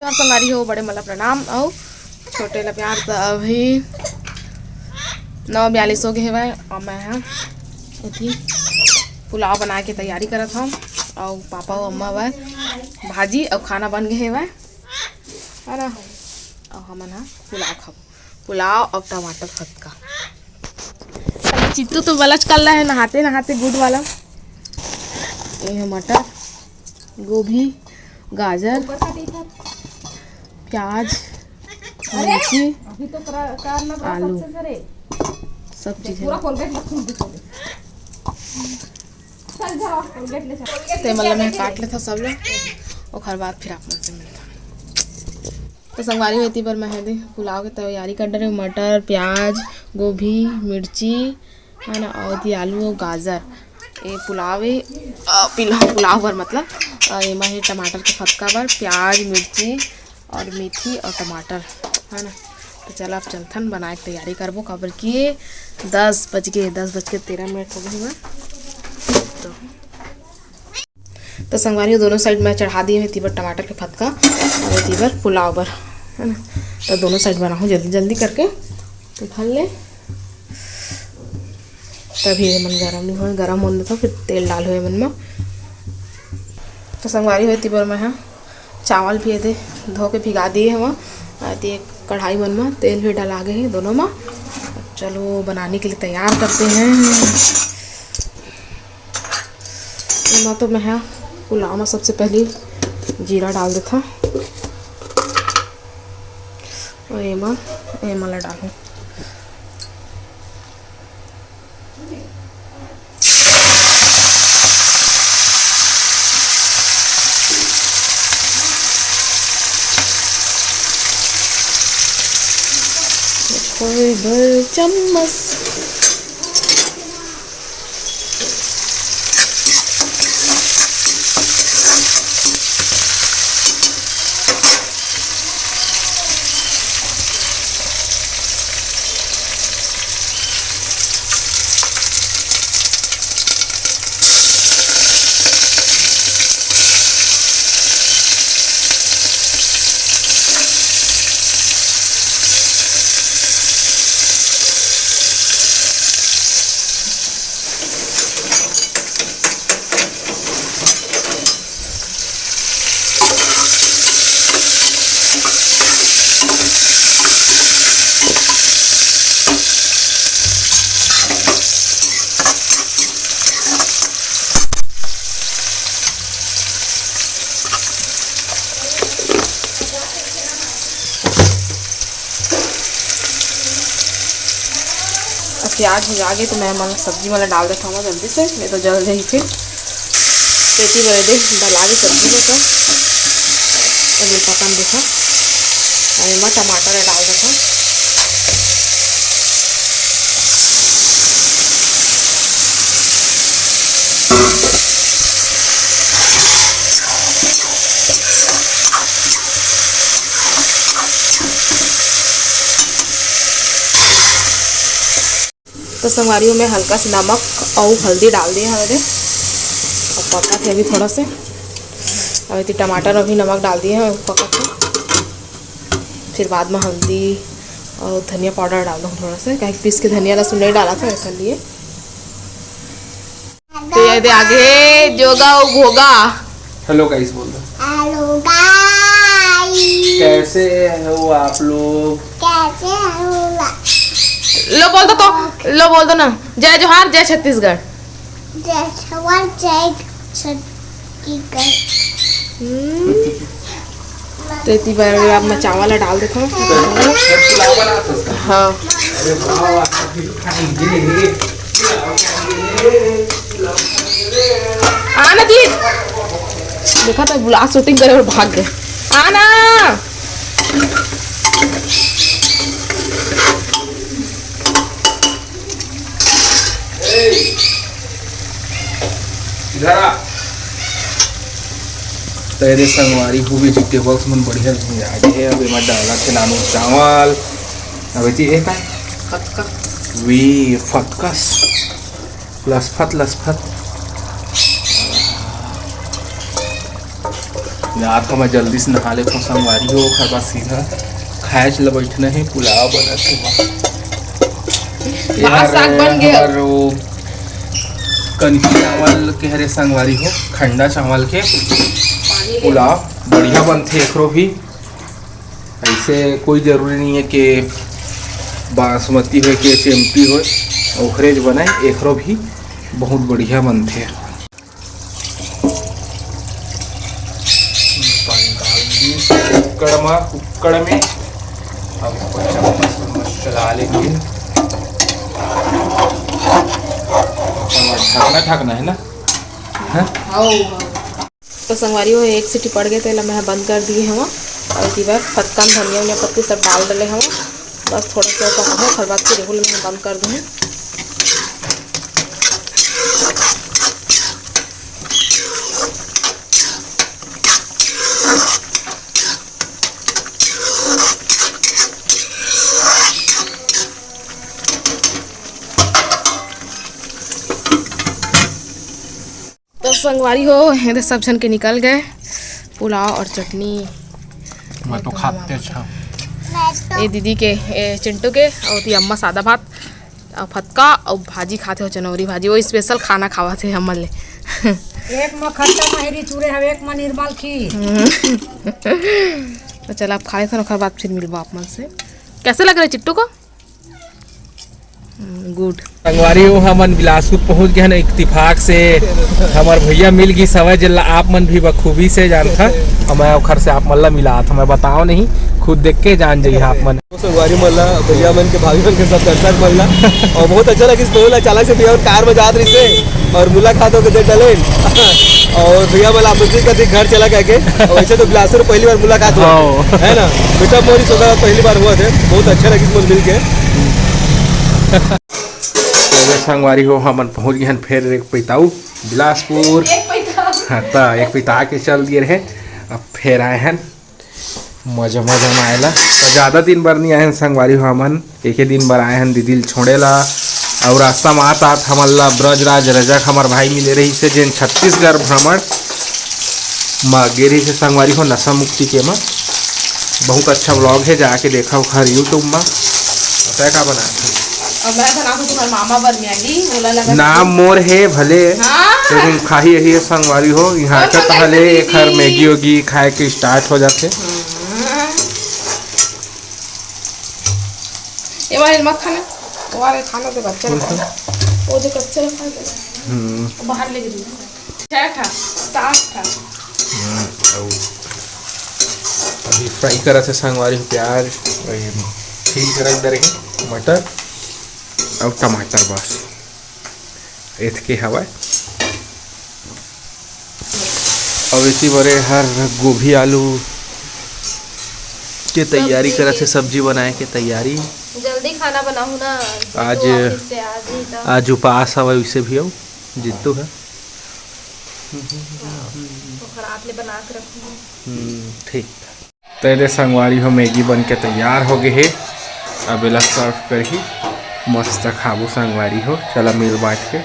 संगारी हो बड़े मला प्रणाम और छोटे ला प्यार। तो अभी 9:42 हो गए हेवय और मैं यहाँ अथी पुलाव बना के तैयारी करत हूँ और पापा और अम्मा वह भाजी और खाना बन गए हेवय है ना। और हमन हा पुलाव खाओ, पुलाव और टमाटर फटका। चित्तू तो बलच कर रहा है नहाते नहाते गुड़ वाला। ये है मटर, गोभी, गाजर, प्याज, मिर्ची, आलू, सब चीज़ तो मतलब मैं काट लेता सब लोग और बाद फिर आप से मिलता। तो संगवारी होती पर मैं दे पुलाव की तैयारी कर रही हूँ। मटर, प्याज, गोभी, मिर्ची है ना और दी आलू और गाजर। ये पुलाव है पुलाव पर मतलब एमा है टमाटर के फटका पर प्याज, मिर्ची और मेथी और टमाटर है ना। तो चल अब चलथन बनाए की तैयारी करबो काबर कि 10:13 हो गए हुआ। तो संगवारी दोनों साइड में चढ़ा दिए हैं तीबर टमाटर के फटका और तीबर पुलाव पर है ना। तो दोनों साइड बनाऊँ जल्दी जल्दी करके तो खा ले तभी मन गरम नहीं हो, गरम होने तो फिर तेल डाल हुए मन में। तो संगवारी हुई तीबर में हाँ चावल भी दे धो के भिगा दिए हैं आती एक कढ़ाई मन में तेल भी डाला गए हैं दोनों में। चलो बनाने के लिए तैयार करते हैं। तो मैं हाँ पुलाव में सबसे पहले जीरा डाल देता और एमा ला डालूँ। भर चम्मच प्याज हो जाएगी तो मैं मतलब सब्जी वाला डाल देता हूँ जल्दी से, नहीं तो जल जाएगी फिर पेटी बड़े दे डाला के सब्जी में। तो अभी पकन देखा और मैं टमाटर डाल देता। तो संगवारियों में हल्का सा नमक और हल्दी डाल दिया है और पका थे अभी थोड़ा से। अभी टमाटर अभी नमक डाल दिए हैं पका थे, फिर बाद में हल्दी और धनिया पाउडर डाल दूँ थोड़ा सा, कहीं पीस के धनिया लहसुन नहीं डाला था ऐसा लिए। तो ये दे आगे जोगा और भोगा। हेलो गाइस बोल दो। हेलो गाइस कैसे हो आप लोग? कैसे हो? लो बोल दो ना जय जोहार जय छत्तीसगढ़। जय जोहार जय छत्तीसगढ़। तो इतनी बार अब मैं चावल डाल देता हूँ। हाँ आना दी देखा था बुला शूटिंग करे और भाग गए। आना तेरे संगवारी भूवी चिट्टे बॉक्स मन बढ़िया आगे है। अभी मैं डाला के नानू चावल अभी ती एक है फटका वी फटकस लसफत रात को मैं जल्दी से नहा लेता हूँ संगवारी हो, ओकर बाद सीधा खाए चल बैठना है। पुलाव बना साग बन गया। और वो कनकी चावल के हरे संगवारी हो, खंडा चावल के पुलाव बढ़िया बनते एकरो भी। ऐसे कोई जरूरी नहीं है कि बासमती हो के चेमटी हो, ओखरे जो बनाए एकरो भी बहुत बढ़िया बनते। कुक्कड़ में अब इसको चम्मच चला लेंगे। ढकना है ना। तो संगवारी हो एक सीटी पड़ गए तो मैं बंद कर दिए हम। और इसी बार फटका धनिया उनिया पत्ती सब डाल डाले हम। बस थोड़ा सा पका है, फिर बाद फिर रेगुलर मैं बंद कर दूँ। तो संगवारी हो ये सब जन के निकल गए। पुलाव और चटनी मैं तो खाते अच्छा। ये दीदी के चिंटू के और ती अम्मा सादा भात और फटका और भाजी खाते हो, चनौरी भाजी। वो स्पेशल खाना खावा थे हमन ले। एक में खट्टा माहिरी चूरे हवे, एक में निर्मल खीर। तो चल आप खाए थे, और बाद फिर मिलवा आप मन से। कैसे लग रहे चिट्टू को? गुड। संगवारी हो हमन बिलासपुर पहुंच गए हैं इत्तेफाक से। हमार भैया मिल गई सवय जिला आप मन भी बखूबी से जानता। और मैं घर से आप मल्ला मिला था, मैं बताओ नहीं, खुद देख के जान जाइए आप मन। संगवारी मल्ला भैया मन के भाभी मन के सब दर्शक मल्ला और बहुत अच्छा लगी। बहुत अचानक से भैया कार में जात रही से और मुलाकात होकर दे डले और भैया मला मुझे कभी घर चला गया के। और वैसे तो बिलासपुर पहली बार मुलाकात हुआ है ना, बेटा मोरी सोचा पहली बार हुआ थे। बहुत अच्छा लगी मुझे मिल के। संगवारी हो हमन पहुंच गए हैं फिर एक पैताऊ बिलासपुर। हाँ तो एक पैता के चल दिए रहे, अब फिर आए हैं मजा मजा में आएला। तो ज़्यादा दिन बार नहीं आए हैं संगवारी हो हमन, एक ही दिन बार आए हैं दीदी छोड़ेला। और रास्ता में आता हमला ब्रजराज रजक हमार भाई मिले रही से जिन छत्तीसगढ़ भ्रमण में गे रही से संगवारी हो नशा मुक्ति के में। बहुत अच्छा ब्लॉग है, जाके देखा खर यूट्यूब में। पता का बना और मैं बना दूं तुम्हारे मामा बर मैगी बोला लगा नाम मोर है भले। लेकिन खाही यही है संगवारी हो यहाँ का पहले एक हर मैगी होगी खाए के स्टार्ट हो जाते। ये वाले मत खाना, वो वाले खाना तो बच्चे वो जो कच्चे रखा है बाहर लेके दूँ। था साफ था। अभी फ्राई करा थे संगवारी प्याज ठीक से रख दे रही मटर और टमाटर बस इसके हवा। और इसी बड़े हर गोभी आलू के तैयारी करा थे, सब्जी बनाए के तैयारी। जल्दी खाना बनाऊँ ना आज उपवास हवा वैसे भी हो जितू है बना के रखूँ। ठीक। तो ये संगवारी हो मैगी बन के तैयार हो गए है। अब इला सर्व कर ही मस्त खाबू संगवारी हो। चला मिल बांट के।